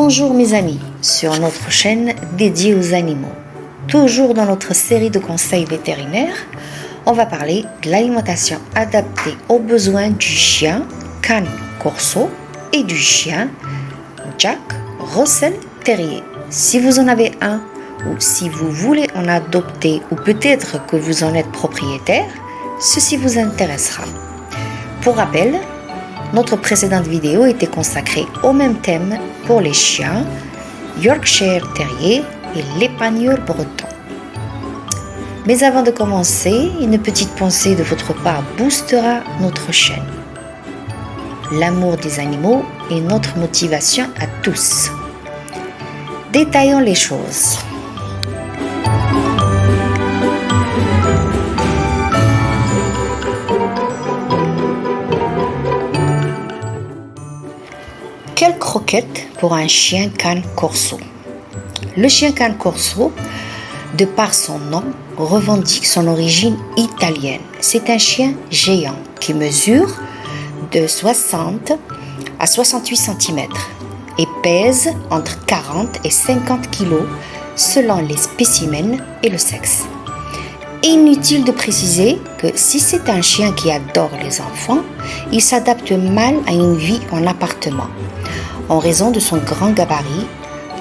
Bonjour mes amis, sur notre chaîne dédiée aux animaux. Toujours dans notre série de conseils vétérinaires, on va parler de l'alimentation adaptée aux besoins du chien Cane Corso et du chien Jack Russell Terrier. Si vous en avez un ou si vous voulez en adopter ou peut-être que vous en êtes propriétaire, ceci vous intéressera. Pour rappel, notre précédente vidéo était consacrée au même thème pour les chiens Yorkshire Terrier et l'épagneur breton. Mais avant de commencer, une petite pensée de votre part boostera notre chaîne. L'amour des animaux est notre motivation à tous. Détaillons les choses. Quelle croquette pour un chien Cane Corso? Le chien Cane Corso, de par son nom, revendique son origine italienne. C'est un chien géant qui mesure de 60 à 68 cm et pèse entre 40 et 50 kg selon les spécimens et le sexe. Inutile de préciser que si c'est un chien qui adore les enfants, il s'adapte mal à une vie en appartement. En raison de son grand gabarit,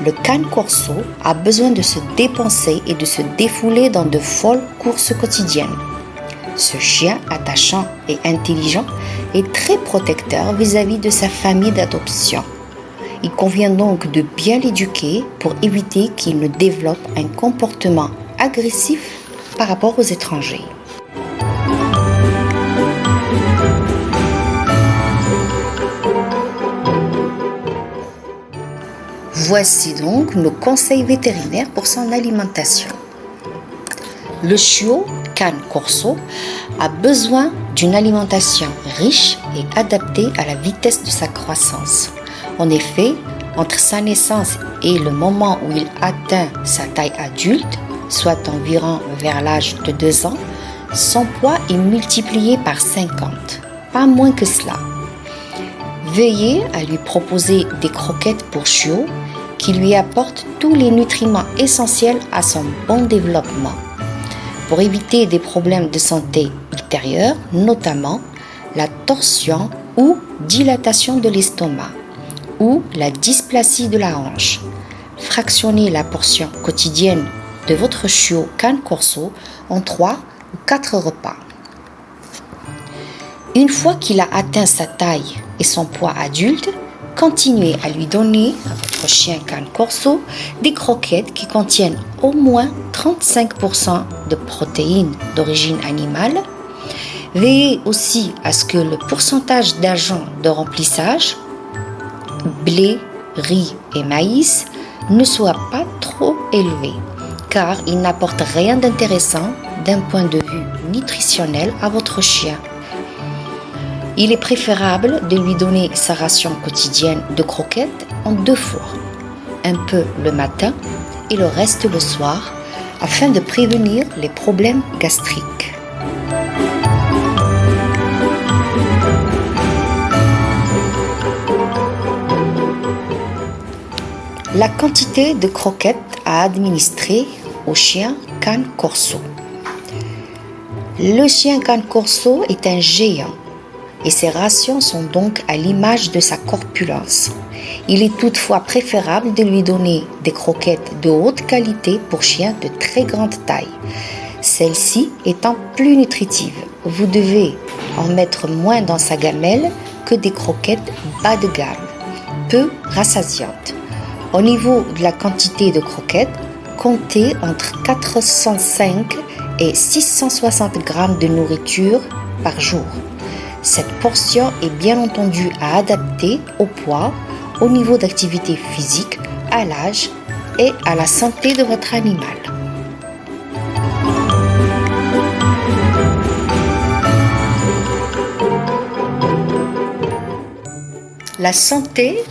le Cane Corso a besoin de se dépenser et de se défouler dans de folles courses quotidiennes. Ce chien attachant et intelligent est très protecteur vis-à-vis de sa famille d'adoption. Il convient donc de bien l'éduquer pour éviter qu'il ne développe un comportement agressif par rapport aux étrangers. Voici donc nos conseils vétérinaires pour son alimentation. Le chiot Cane Corso a besoin d'une alimentation riche et adaptée à la vitesse de sa croissance. En effet, entre sa naissance et le moment où il atteint sa taille adulte, soit environ vers l'âge de 2 ans, son poids est multiplié par 50, pas moins que cela. Veuillez à lui proposer des croquettes pour chiot qui lui apportent tous les nutriments essentiels à son bon développement. Pour éviter des problèmes de santé ultérieurs, notamment la torsion ou dilatation de l'estomac ou la dysplasie de la hanche, fractionnez la portion quotidienne de votre chiot Cane Corso en 3 ou 4 repas. Une fois qu'il a atteint sa taille et son poids adulte, continuez à lui donner à votre chien Cane Corso des croquettes qui contiennent au moins 35% de protéines d'origine animale. Veillez aussi à ce que le pourcentage d'agents de remplissage, blé, riz et maïs, ne soit pas trop élevé, car il n'apporte rien d'intéressant d'un point de vue nutritionnel à votre chien. Il est préférable de lui donner sa ration quotidienne de croquettes en 2 fois, un peu le matin et le reste le soir, afin de prévenir les problèmes gastriques. La quantité de croquettes à administrer au chien Cane Corso. Le chien Cane Corso est un géant et ses rations sont donc à l'image de sa corpulence. Il est toutefois préférable de lui donner des croquettes de haute qualité pour chiens de très grande taille. Celles-ci étant plus nutritives, vous devez en mettre moins dans sa gamelle que des croquettes bas de gamme, peu rassasiantes. Au niveau de la quantité de croquettes, comptez entre 405 et 660 grammes de nourriture par jour. Cette portion est bien entendu à adapter au poids, au niveau d'activité physique, à l'âge et à la santé de votre animal. La santé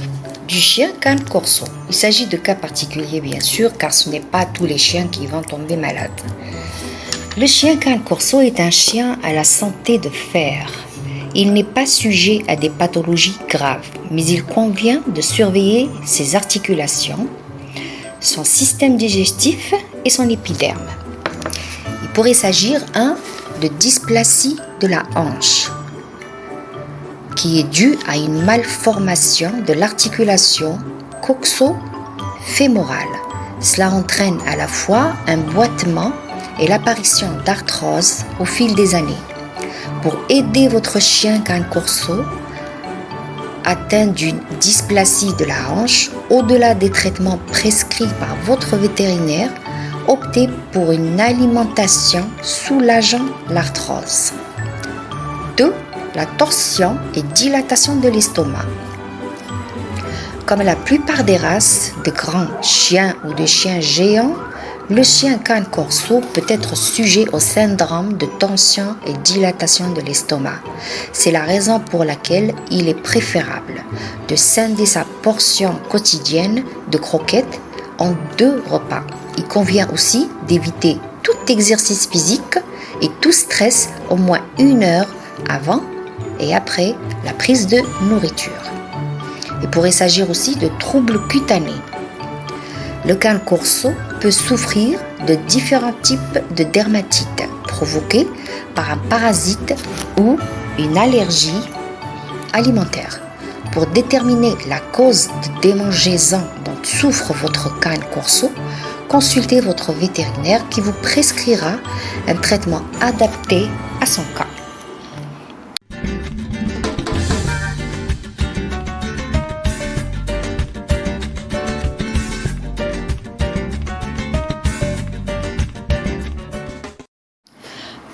du chien Cane Corso. Il s'agit de cas particuliers bien sûr, car ce n'est pas tous les chiens qui vont tomber malades. Le chien Cane Corso est un chien à la santé de fer. Il n'est pas sujet à des pathologies graves, mais il convient de surveiller ses articulations, son système digestif et son épiderme. Il pourrait s'agir de dysplasie de la hanche, qui est due à une malformation de l'articulation coxo-fémorale. Cela entraîne à la fois un boitement et l'apparition d'arthrose au fil des années. Pour aider votre chien Cane Corso atteint d'une dysplasie de la hanche, au-delà des traitements prescrits par votre vétérinaire, optez pour une alimentation soulageant l'arthrose. 2. La torsion et dilatation de l'estomac. Comme la plupart des races de grands chiens ou de chiens géants, le chien Cane Corso peut être sujet au syndrome de tension et dilatation de l'estomac. C'est la raison pour laquelle il est préférable de scinder sa portion quotidienne de croquettes en 2 repas. Il convient aussi d'éviter tout exercice physique et tout stress au moins 1 heure avant et après la prise de nourriture. Il pourrait s'agir aussi de troubles cutanés. Le Cane Corso peut souffrir de différents types de dermatites provoquées par un parasite ou une allergie alimentaire. Pour déterminer la cause de démangeaison dont souffre votre Cane Corso, consultez votre vétérinaire qui vous prescrira un traitement adapté à son cas.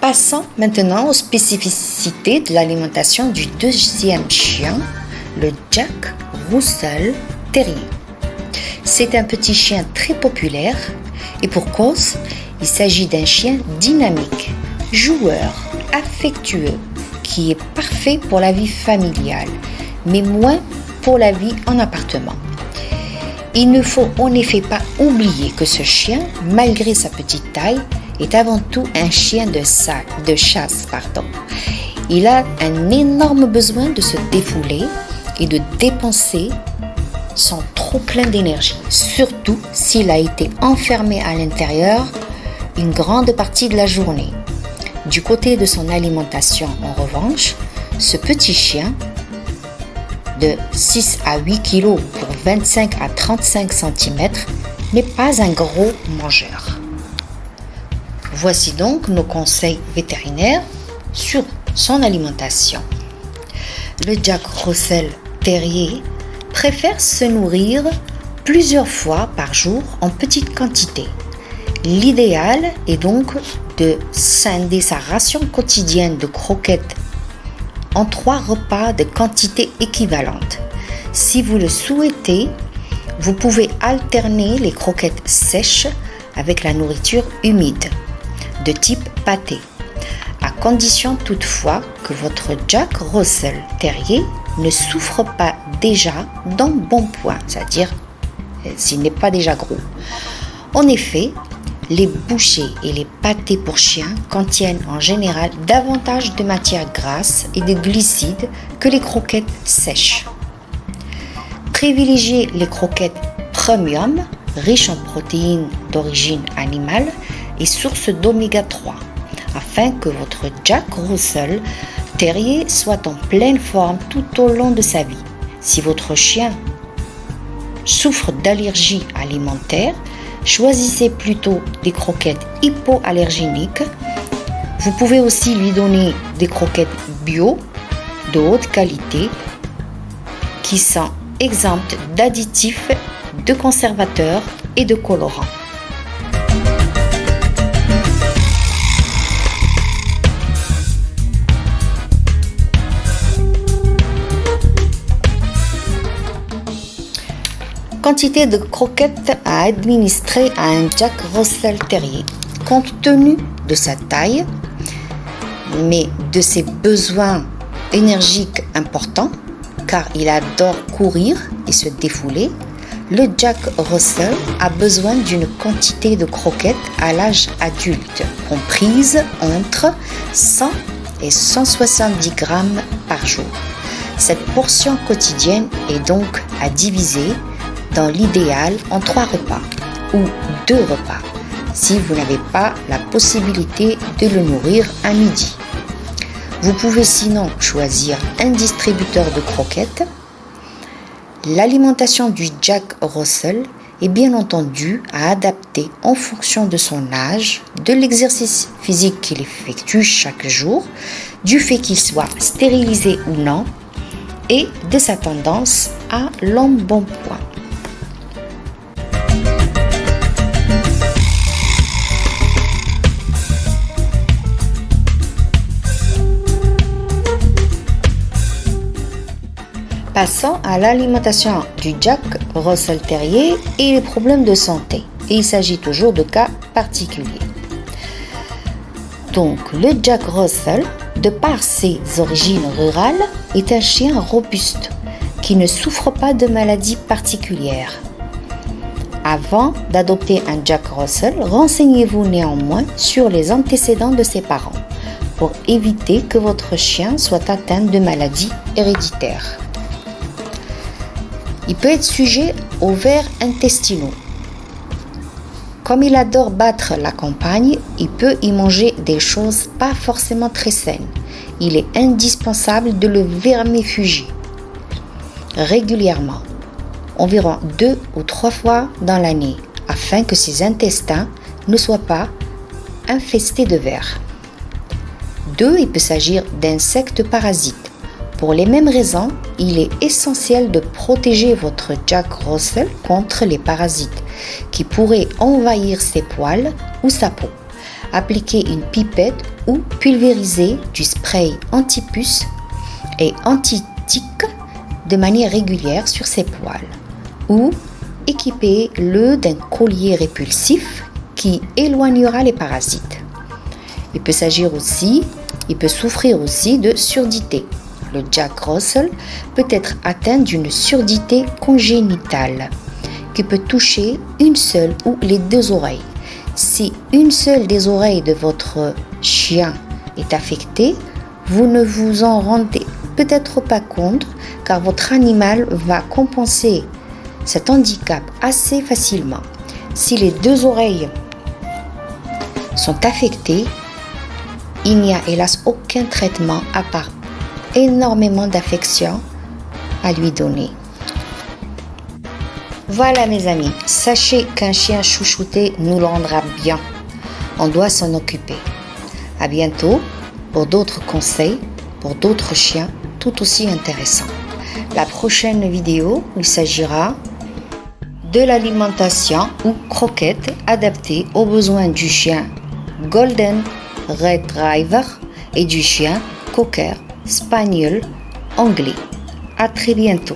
Passons maintenant aux spécificités de l'alimentation du 2e chien, le Jack Russell Terrier. C'est un petit chien très populaire et pour cause, il s'agit d'un chien dynamique, joueur, affectueux, qui est parfait pour la vie familiale, mais moins pour la vie en appartement. Il ne faut en effet pas oublier que ce chien, malgré sa petite taille, est avant tout un chien de chasse. Il a un énorme besoin de se défouler et de dépenser son trop-plein d'énergie, surtout s'il a été enfermé à l'intérieur une grande partie de la journée. Du côté de son alimentation, en revanche, ce petit chien de 6 à 8 kg pour 25 à 35 cm n'est pas un gros mangeur. Voici donc nos conseils vétérinaires sur son alimentation. Le Jack Russell Terrier préfère se nourrir plusieurs fois par jour en petite quantité. L'idéal est donc de scinder sa ration quotidienne de croquettes en 3 repas de quantité équivalente. Si vous le souhaitez, vous pouvez alterner les croquettes sèches avec la nourriture humide de type pâté, à condition toutefois que votre Jack Russell Terrier ne souffre pas déjà d'embonpoint, c'est-à-dire s'il n'est pas déjà gros. En effet, les bouchées et les pâtés pour chiens contiennent en général davantage de matières grasses et de glucides que les croquettes sèches. Privilégiez les croquettes premium, riches en protéines d'origine animale et source d'oméga 3, afin que votre Jack Russell Terrier soit en pleine forme tout au long de sa vie. Si votre chien souffre d'allergies alimentaires, choisissez plutôt des croquettes hypoallergéniques. Vous pouvez aussi lui donner des croquettes bio de haute qualité qui sont exemptes d'additifs, de conservateurs et de colorants. Quantité de croquettes à administrer à un Jack Russell Terrier. Compte tenu de sa taille, mais de ses besoins énergiques importants, car il adore courir et se défouler, le Jack Russell a besoin d'une quantité de croquettes à l'âge adulte, comprise entre 100 et 170 grammes par jour. Cette portion quotidienne est donc à diviser dans l'idéal en 3 repas ou 2 repas si vous n'avez pas la possibilité de le nourrir à midi. Vous pouvez sinon choisir un distributeur de croquettes. L'alimentation du Jack Russell est bien entendu à adapter en fonction de son âge, de l'exercice physique qu'il effectue chaque jour, du fait qu'il soit stérilisé ou non et de sa tendance à l'embonpoint. Passons à l'alimentation du Jack Russell Terrier et les problèmes de santé. Et il s'agit toujours de cas particuliers. Donc, le Jack Russell, de par ses origines rurales, est un chien robuste qui ne souffre pas de maladies particulières. Avant d'adopter un Jack Russell, renseignez-vous néanmoins sur les antécédents de ses parents pour éviter que votre chien soit atteint de maladies héréditaires. Il peut être sujet aux vers intestinaux. Comme il adore battre la campagne, il peut y manger des choses pas forcément très saines. Il est indispensable de le vermifuger régulièrement, environ 2 ou 3 fois dans l'année, afin que ses intestins ne soient pas infestés de vers. 2. Il peut s'agir d'insectes parasites. Pour les mêmes raisons, il est essentiel de protéger votre Jack Russell contre les parasites qui pourraient envahir ses poils ou sa peau. Appliquez une pipette ou pulvériser du spray anti-puce et anti-tique de manière régulière sur ses poils. Ou équipez-le d'un collier répulsif qui éloignera les parasites. Il peut souffrir aussi de surdité. Le Jack Russell peut être atteint d'une surdité congénitale qui peut toucher une seule ou les 2 oreilles. Si une seule des oreilles de votre chien est affectée, vous ne vous en rendez peut-être pas compte car votre animal va compenser cet handicap assez facilement. Si les 2 oreilles sont affectées, il n'y a hélas aucun traitement à part énormément d'affection à lui donner. Voilà mes amis, sachez qu'un chien chouchouté nous le rendra bien. On doit s'en occuper. À bientôt pour d'autres conseils, pour d'autres chiens tout aussi intéressants. La prochaine vidéo, il s'agira de l'alimentation ou croquettes adaptées aux besoins du chien Golden Retriever et du chien Cocker Spaniel anglais. À très bientôt.